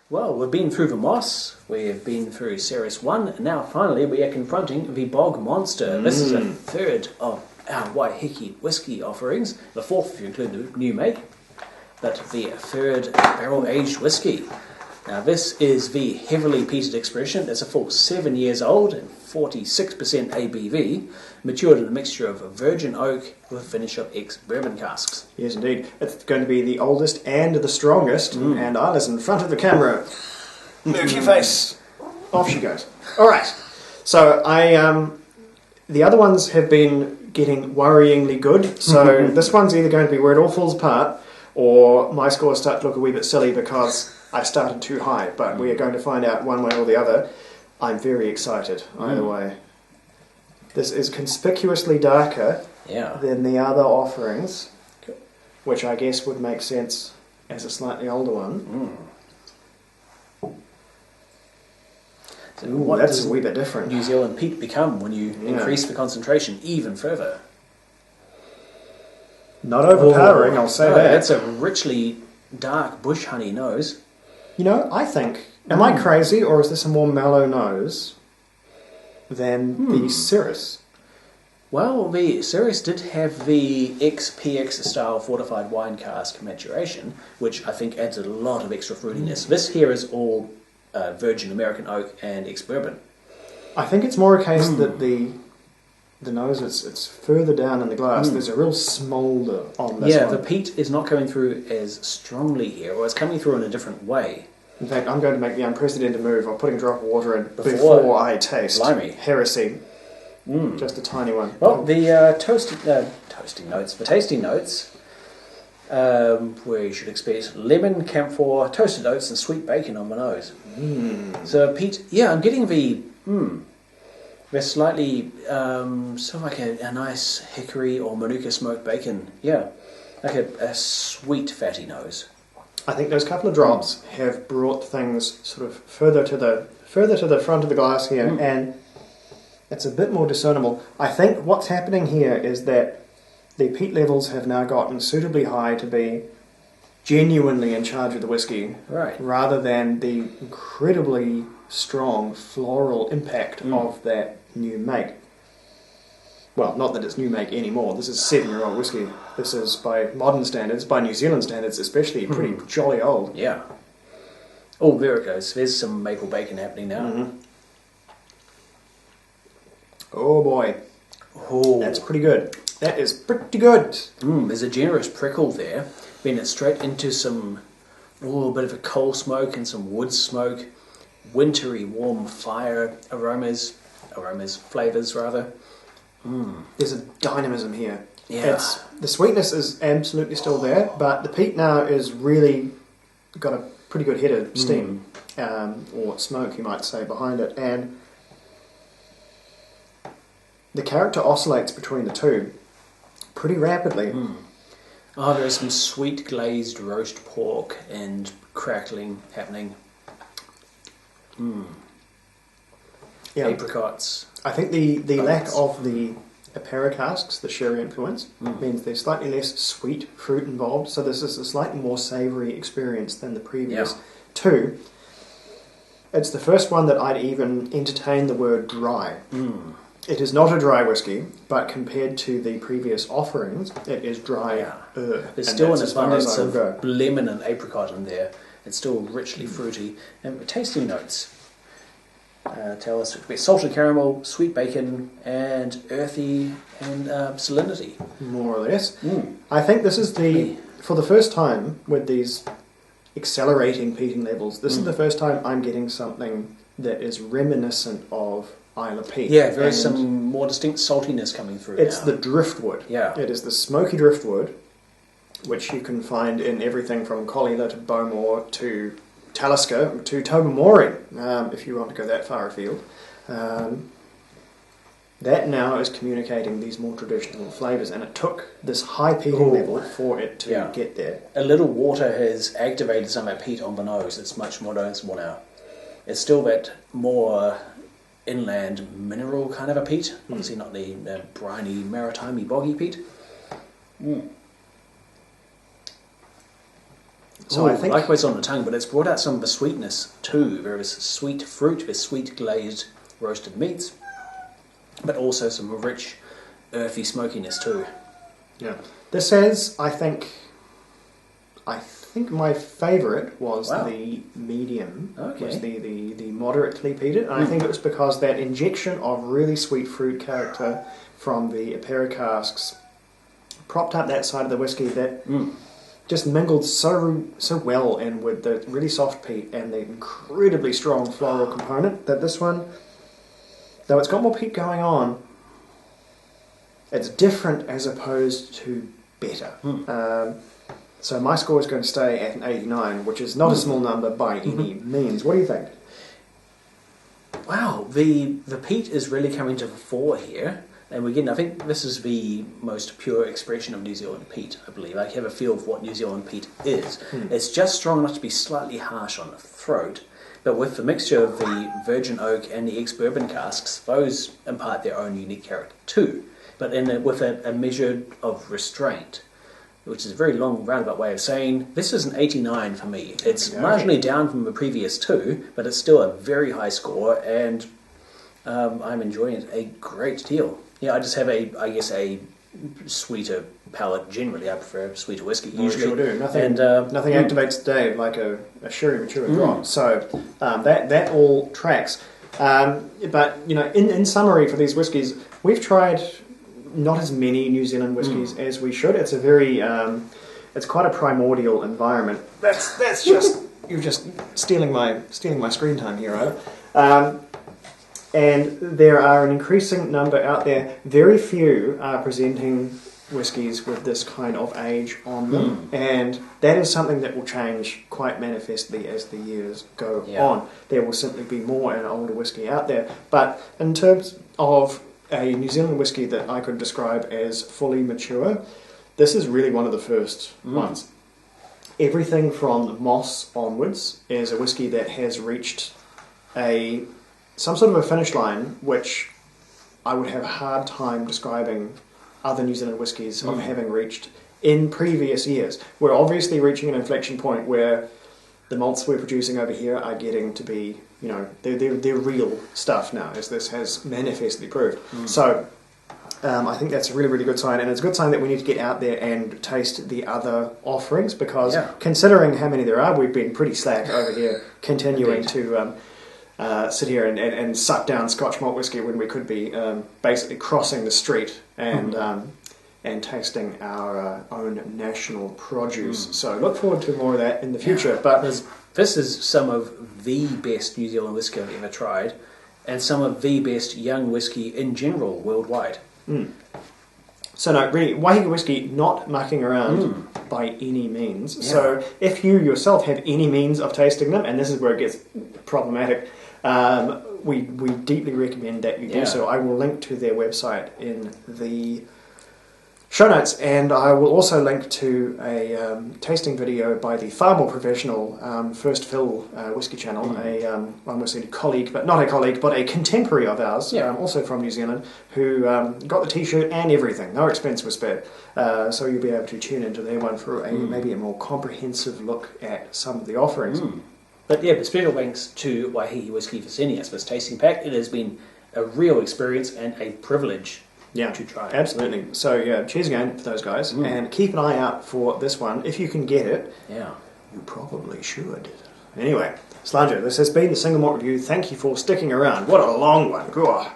Well, we've been through the Moss, we've been through Series 1, and now finally we are confronting the Bog Monster. This is a third of our Waiheke Whisky offerings, the fourth if you include the new make, but the third barrel-aged whisky. Now this is the heavily peated expression. It's a full 7 years old and 46% ABV, matured in a mixture of virgin oak with a finish of ex-bourbon casks. Yes, indeed. It's going to be the oldest and the strongest, and Isla's in front of the camera. Move your face. Off she goes. All right. So the other ones have been getting worryingly good. So this one's either going to be where it all falls apart, or my scores start to look a wee bit silly because I started too high. But we are going to find out one way or the other. I'm very excited either way. This is conspicuously darker than the other offerings, which I guess would make sense as a slightly older one. So Ooh, that's a wee bit different. New Zealand peat become when you increase the concentration even further? Not overpowering, I'll say that. It's a richly dark bush honey nose. You know, I think, am I crazy, or is this a more mellow nose than the Cirrus? Well, the Cirrus did have the XPX style fortified wine cask maturation, which I think adds a lot of extra fruitiness. This here is all virgin American oak and ex-bourbon. I think it's more a case that the nose, it's further down in the glass. There's a real smoulder on this one. Yeah, the peat is not coming through as strongly here, or it's coming through in a different way. In fact, I'm going to make the unprecedented move of putting a drop of water in before I taste. Blimey. Heresy. Just a tiny one. Well, the tasting notes, where you should expect lemon, camphor, toasted oats, and sweet bacon on the nose. So peat, I'm getting the slightly sort of like a nice hickory or manuka smoked bacon. Yeah, like a sweet fatty nose. I think those couple of drops have brought things sort of further to the front of the glass here, and it's a bit more discernible. I think what's happening here is that the peat levels have now gotten suitably high to be genuinely in charge of the whisky, rather than the incredibly strong floral impact of that new make. Well, not that it's new make anymore. This is 7-year-old whisky. This is, by modern standards, by New Zealand standards especially, pretty jolly old. Yeah. Oh, there it goes. There's some maple bacon happening now. Oh boy. Oh, that's pretty good. That is pretty good. There's a generous prickle there. Then it's straight into some, a bit of a coal smoke and some wood smoke. Wintry, warm fire flavours rather. There's a dynamism here. Yeah. The sweetness is absolutely still there, but the peat now is really got a pretty good head of steam, or smoke you might say, behind it, and the character oscillates between the two pretty rapidly. There's some sweet glazed roast pork and crackling happening. Apricots. I think the lack of the Apera casks, the sherry influence, means there's slightly less sweet fruit involved, so this is a slightly more savoury experience than the previous two. It's the first one that I'd even entertain the word dry. It is not a dry whisky, but compared to the previous offerings, it is dry. There's still an abundance of lemon and apricot in there. It's still richly fruity. And the tasting notes tell us it's salted caramel, sweet bacon, and earthy and salinity. More or less. I think this is for the first time with these accelerating peating levels, this is the first time I'm getting something that is reminiscent of Islay peat. Yeah, there's some more distinct saltiness coming through. It's the driftwood. Yeah. It is the smoky driftwood, which you can find in everything from Collier to Bowmore to Talisker to Tobermory, if you want to go that far afield. That now is communicating these more traditional flavours, and it took this high peating level for it to get there. A little water has activated some of that peat on the nose. It's much more noticeable now. It's still that more inland mineral kind of a peat, obviously not the briny, maritime-y, boggy peat. So Ooh, I think likewise on the tongue, but it's brought out some of the sweetness too. There is sweet fruit, there's sweet glazed roasted meats, but also some rich, earthy smokiness too. yeah. This is, I think my favourite was the medium. Okay. Was the moderately peated, and I think it was because that injection of really sweet fruit character from the Apera casks propped up that side of the whiskey that just mingled so well in with the really soft peat and the incredibly strong floral component that this one, though it's got more peat going on, it's different as opposed to better. So my score is going to stay at an 89, which is not a small number by any means. What do you think? Wow, the peat is really coming to the fore here. And again, I think this is the most pure expression of New Zealand peat, I believe. I have a feel of what New Zealand peat is. It's just strong enough to be slightly harsh on the throat, but with the mixture of the virgin oak and the ex-bourbon casks, those impart their own unique character too, but with a measure of restraint, which is a very long roundabout way of saying this is an 89 for me. It's marginally down from the previous two, but it's still a very high score, and I'm enjoying it a great deal. Yeah, I just have a sweeter palate generally. I prefer sweeter whiskey usually. You sure do. Nothing activates today like a sherry mature drop. So that all tracks. But in summary for these whiskies, we've tried not as many New Zealand whiskies as we should. It's a very it's quite a primordial environment. That's just you're just stealing my screen time here, right? And there are an increasing number out there. Very few are presenting whiskies with this kind of age on them, and that is something that will change quite manifestly as the years go on. There will simply be more and older whiskey out there. But in terms of a New Zealand whiskey that I could describe as fully mature, this is really one of the first ones. Everything from Moss onwards is a whiskey that has reached some sort of a finish line, which I would have a hard time describing other New Zealand whiskies of having reached in previous years. We're obviously reaching an inflection point where the malts we're producing over here are getting to be, they're real stuff now, as this has manifestly proved. So I think that's a really, really good sign, and it's a good sign that we need to get out there and taste the other offerings, because considering how many there are, we've been pretty slack over here continuing to sit here and suck down Scotch malt whiskey when we could be basically crossing the street and tasting our own national produce. So look forward to more of that in the future. But this is some of the best New Zealand whiskey I've ever tried, and some of the best young whiskey in general worldwide. So no, really, Waiheke Whisky not mucking around by any means. Yeah. So if you yourself have any means of tasting them, and this is where it gets problematic, we deeply recommend that you do so. I will link to their website in the show notes, and I will also link to a tasting video by the far more professional First Fill Whisky channel, I almost said a colleague, but not a colleague, but a contemporary of ours, also from New Zealand, who got the t-shirt and everything. No expense was spared. So you'll be able to tune into their one for maybe a more comprehensive look at some of the offerings. But yeah, special thanks to Waiheke Whisky for sending us this tasting pack. It has been a real experience and a privilege to try. Absolutely. So yeah, cheers again for those guys, and keep an eye out for this one. If you can get it, you probably should. Anyway, Slanger, this has been the Single Malt Review. Thank you for sticking around. What a long one. Cool.